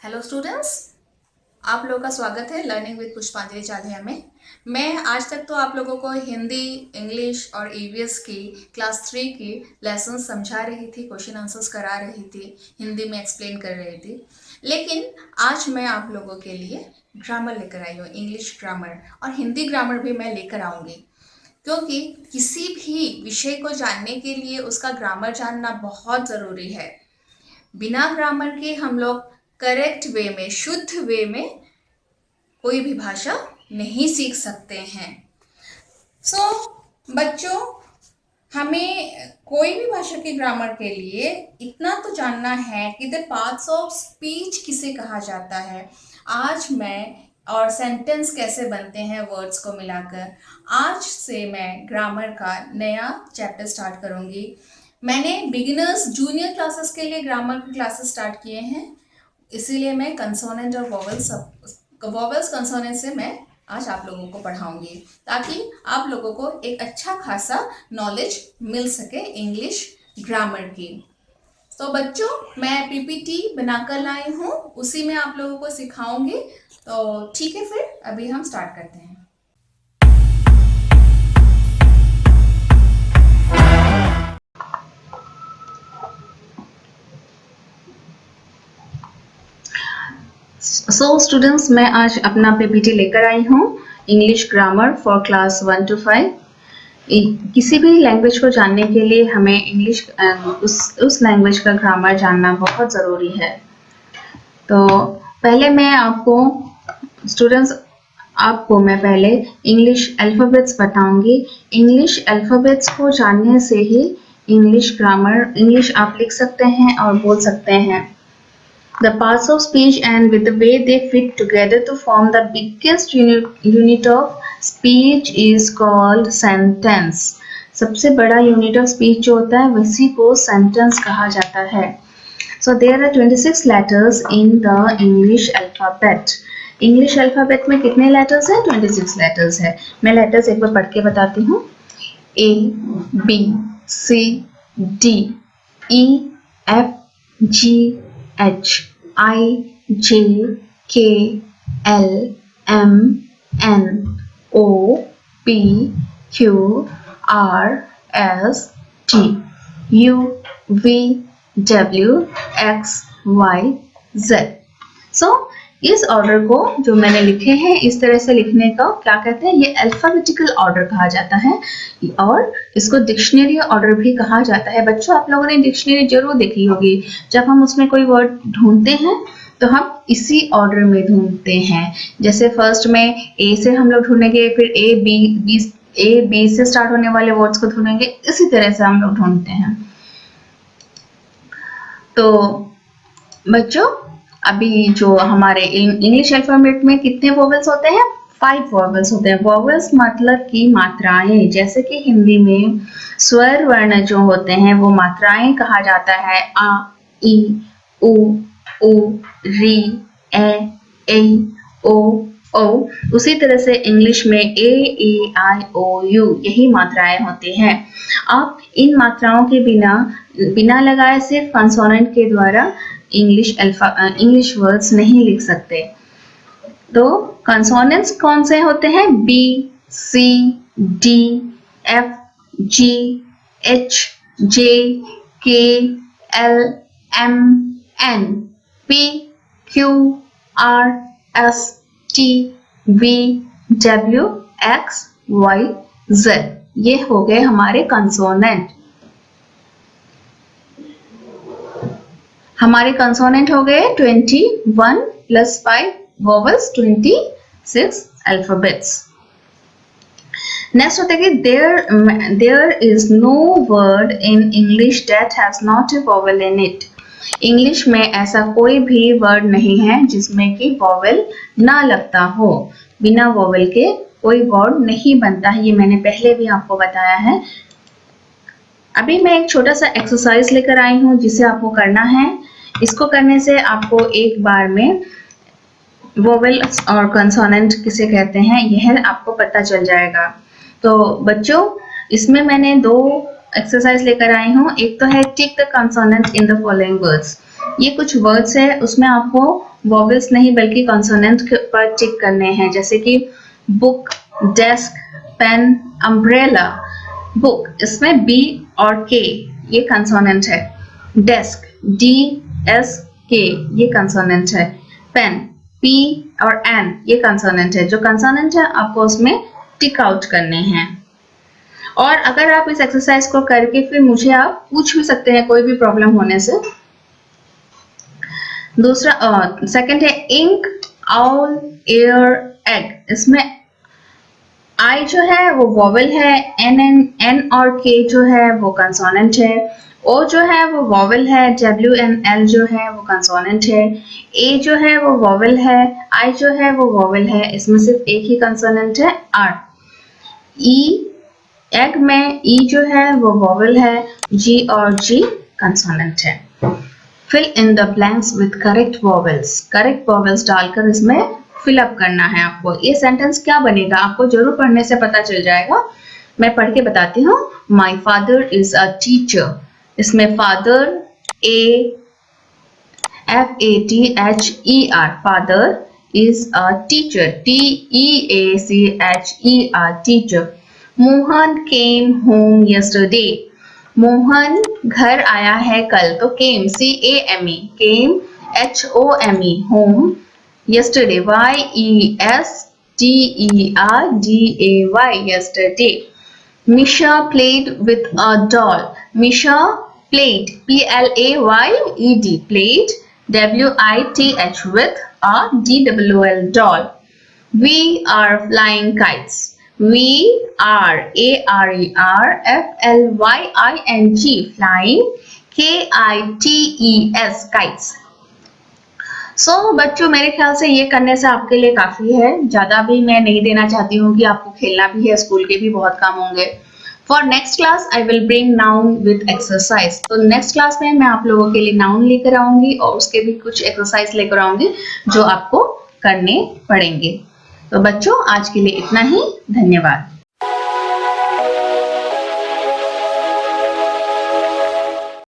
Hello students, आप लोगों का स्वागत है लर्निंग विद पुष्पांजलि चालिया में। मैं आज तक तो आप लोगों को हिंदी, इंग्लिश और ईवीएस की क्लास 3 की लेसन समझा रही थी, क्वेश्चन आंसर्स करा रही थी, हिंदी में एक्सप्लेन कर रही थी। लेकिन आज मैं आप लोगों के लिए ग्रामर लेकर आई हूँ, इंग्लिश ग्रामर और हिंदी ग्रामर भी मैं लेकर आऊँगी, क्योंकि किसी भी विषय को जानने के लिए उसका ग्रामर जानना बहुत ज़रूरी है। बिना ग्रामर के हम लोग करेक्ट वे में, शुद्ध वे में कोई भी भाषा नहीं सीख सकते हैं। बच्चों, हमें कोई भी भाषा के ग्रामर के लिए इतना तो जानना है कि द पार्ट्स ऑफ स्पीच किसे कहा जाता है, आज मैं और सेंटेंस कैसे बनते हैं वर्ड्स को मिलाकर। आज से मैं ग्रामर का नया चैप्टर स्टार्ट करूंगी। मैंने बिगिनर्स जूनियर क्लासेस के लिए ग्रामर के क्लासेस स्टार्ट किए हैं, इसीलिए मैं कंसोनेंट और वॉवेल्स कंसोनेंट से मैं आज आप लोगों को पढ़ाऊंगी, ताकि आप लोगों को एक अच्छा खासा नॉलेज मिल सके इंग्लिश ग्रामर की। तो बच्चों, मैं पीपीटी बनाकर लाई हूँ, उसी में आप लोगों को सिखाऊंगी। तो ठीक है, फिर अभी हम स्टार्ट करते हैं। स्टूडेंट्स, मैं आज अपना पीपीटी लेकर आई हूँ, English grammar for class 1 to 5। किसी भी लैंग्वेज को जानने के लिए हमें इंग्लिश उस लैंग्वेज का ग्रामर जानना बहुत ज़रूरी है। तो पहले मैं आपको मैं पहले इंग्लिश अल्फ़ाबेट्स बताऊंगी। इंग्लिश अल्फ़ाबेट्स को जानने से ही इंग्लिश आप लिख सकते हैं और बोल सकते हैं। The parts of speech and with the way they fit together to form the biggest unit of speech is called sentence. सबसे बड़ा unit of speech जो होता है उसी को sentence कहा जाता है। So there are 26 letters in the English alphabet. English alphabet में कितने letters हैं? 26 letters है। मैं letters एक बार पढ़ के बताती हूँ। A, B, C, D, E, F, G, H, I, J, K, L, M, N, O, P, Q, R, S, T, U, V, W, X, Y, Z. इस ऑर्डर को जो मैंने लिखे हैं इस तरह से लिखने का क्या कहते हैं? ये अल्फाबेटिकल ऑर्डर कहा जाता है और इसको डिक्शनरी ऑर्डर भी कहा जाता है। बच्चों, आप लोगों ने डिक्शनरी जरूर देखी होगी। जब हम उसमें कोई वर्ड ढूंढते हैं तो हम इसी ऑर्डर में ढूंढते हैं। जैसे फर्स्ट में ए से हम लोग ढूंढेंगे, फिर ए बी से स्टार्ट होने वाले वर्ड्स को ढूंढेंगे, इसी तरह से हम लोग ढूंढते हैं। तो बच्चों, अभी जो हमारे इंग्लिश अल्फाबेट में कितने वोवेल्स होते हैं? 5 वोवेल्स होते हैं। वोवेल्स मतलब की मात्राएं, जैसे कि हिंदी में स्वर वर्ण जो होते हैं वो मात्राएं कहा जाता है। आ, ई, उ, री, ए, ओ, ओ। उसी तरह से इंग्लिश में ए, आई, ओ, यू, यही मात्राएं होती हैं। आप इन मात्राओं के बिना लगाए सिर्फ कंसोनेंट के द्वारा इंग्लिश वर्ड्स नहीं लिख सकते। तो कंसोनेंट्स कौन से होते हैं? B, C, D, F, G, H, J, K, L, M, N, P, Q, R, S, T, V, W, X, Y, Z. ये हो गए हमारे कंसोनेंट। हमारे कंसोनेंट हो गए 21 plus 5 vowels, 26 alphabets. नेक्स्ट होता है कि there is no word in English that has not a vowel in it. English में ऐसा कोई भी वर्ड नहीं है जिसमें कि वॉवेल ना लगता हो। बिना वॉवेल के कोई वर्ड नहीं बनता है, ये मैंने पहले भी आपको बताया है। अभी मैं एक छोटा सा एक्सरसाइज लेकर आई हूँ जिसे आपको करना है। इसको करने से आपको एक बार में वोवेल और कंसोनेंट किसे कहते हैं यह आपको पता चल जाएगा। तो बच्चों, इसमें मैंने 2 एक्सरसाइज लेकर आई हूँ। एक तो है tick the consonant in the following words. ये कुछ वर्ड्स है, उसमें आपको वॉवेल्स नहीं बल्कि कॉन्सोनेंट पर टिक करने हैं, जैसे कि book, desk, pen, umbrella. Book, इसमें बी और के ये कंसोनेंट है। डेस्क, डी एस के ये कंसोनेंट है। पेन, पी और एन ये कंसोनेंट है। जो कंसोनेंट है आपको उसमें टिक आउट करने हैं। और अगर आप इस एक्सरसाइज को करके फिर मुझे आप पूछ भी सकते हैं कोई भी प्रॉब्लम होने से। दूसरा सेकंड है इंक, आउल, एयर, एग। इसमें आई जो है वो वॉवेल है, एन और के जो है वो कंसोनेंट है, ओ जो है वो वॉवेल है, डब्ल्यू एन एल जो है वो कंसोनेंट है, ए जो है वो वॉवेल है, आई जो है वो वॉवेल है, इसमें सिर्फ एक ही कंसोनेंट है आर। ई, एग में ई जो है वो वॉवेल है, जी और जी कंसोनेंट है। Fill in the blanks with correct vowels. Correct vowels डालकर इसमें फिल अप करना है आपको। ये सेंटेंस क्या बनेगा आपको जरूर पढ़ने से पता चल जाएगा। मैं पढ़ के बताती हूँ। My father is a teacher. इसमें father, A F A T H E R, father is a teacher, T E A C H E R, teacher. Mohan came home yesterday. Mohan घर आया है कल, तो came, C A M E, came, H O M E, home, yesterday, y e s t e r d a y, yesterday. Misha played with a doll. Misha played, p l a y e d, played, w I t h, with a d w l, doll. We are flying kites. We are, a r e r f l y i n g, flying, k i t e s, kites. बच्चों मेरे ख्याल से ये करने से आपके लिए काफी है। ज्यादा भी मैं नहीं देना चाहती हूँ कि आपको खेलना भी है, स्कूल के भी बहुत काम होंगे। For next class I will bring noun with exercise. तो नेक्स्ट क्लास में मैं आप लोगों के लिए नाउन लेकर आऊंगी और उसके भी कुछ एक्सरसाइज लेकर आऊंगी जो आपको करने पड़ेंगे। तो बच्चों आज के लिए इतना ही, धन्यवाद।